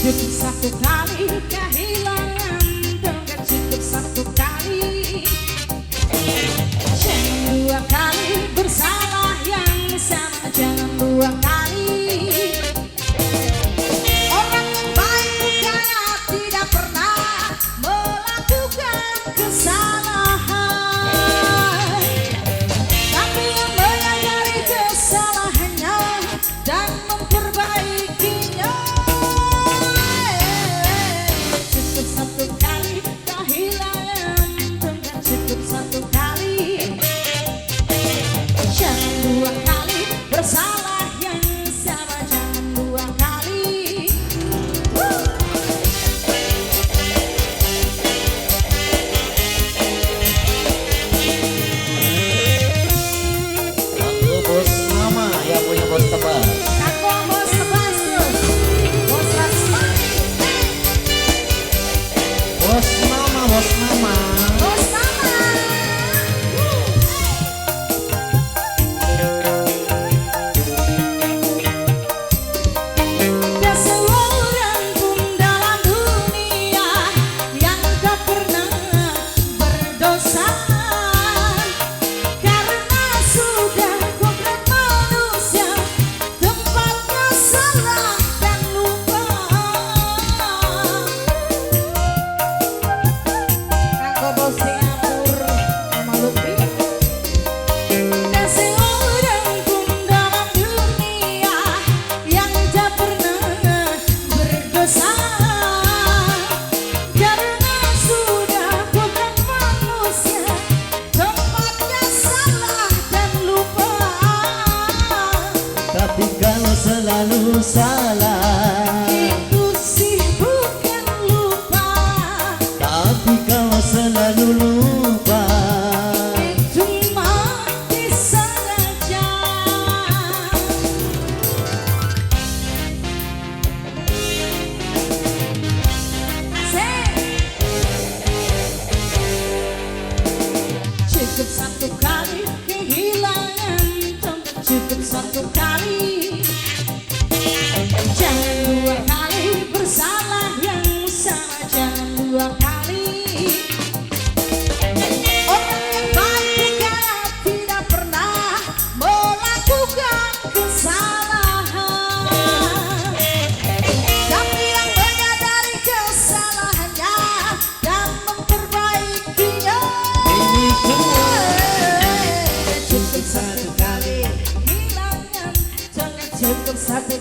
Cukup satu kali kehilangan, dengan cukup satu kali. Jangan dua kali bersalah yang sama, jangan dua kali. Orang yang baik bukannya tidak pernah melakukan kesalahan, tapi yang menyadari kesalahannya dan memperbaikinya. Satu kali kehilangan, dengan cukup satu kali. Jangan dua kali bersalah yang sama, jangan dua kali. Aku bos mama yang punya bos tebal. Aku bos tebas tuh, bos Rasmani. Bos mama, bos mama. Bos mama. Tak seorang pun dalam dunia yang tak pernah berdosa, karena sudah komplit manusia tempatnya salah dan lupa. Aku bos Singapura sama Lutfi. Tak seorang pun dalam dunia yang tak pernah berdosa, karena sudah bukan manusia tempatnya salah dan lupa. Tapi kalau selalu salah, Itu sih bukan lupa, tapi kalau selalu lupa, itu mati sengaja. Asik. Cukup satu kali kehilangan, cukup satu kali. Jangan dua kali bersalah yang sama, jangan dua kali. Orang yang baik bukannya tidak pernah melakukan kesalahan, tapi yang menyadari kesalahannya dan memperbaikinya. Cukup satu kali kehilangan, jangan cukup satu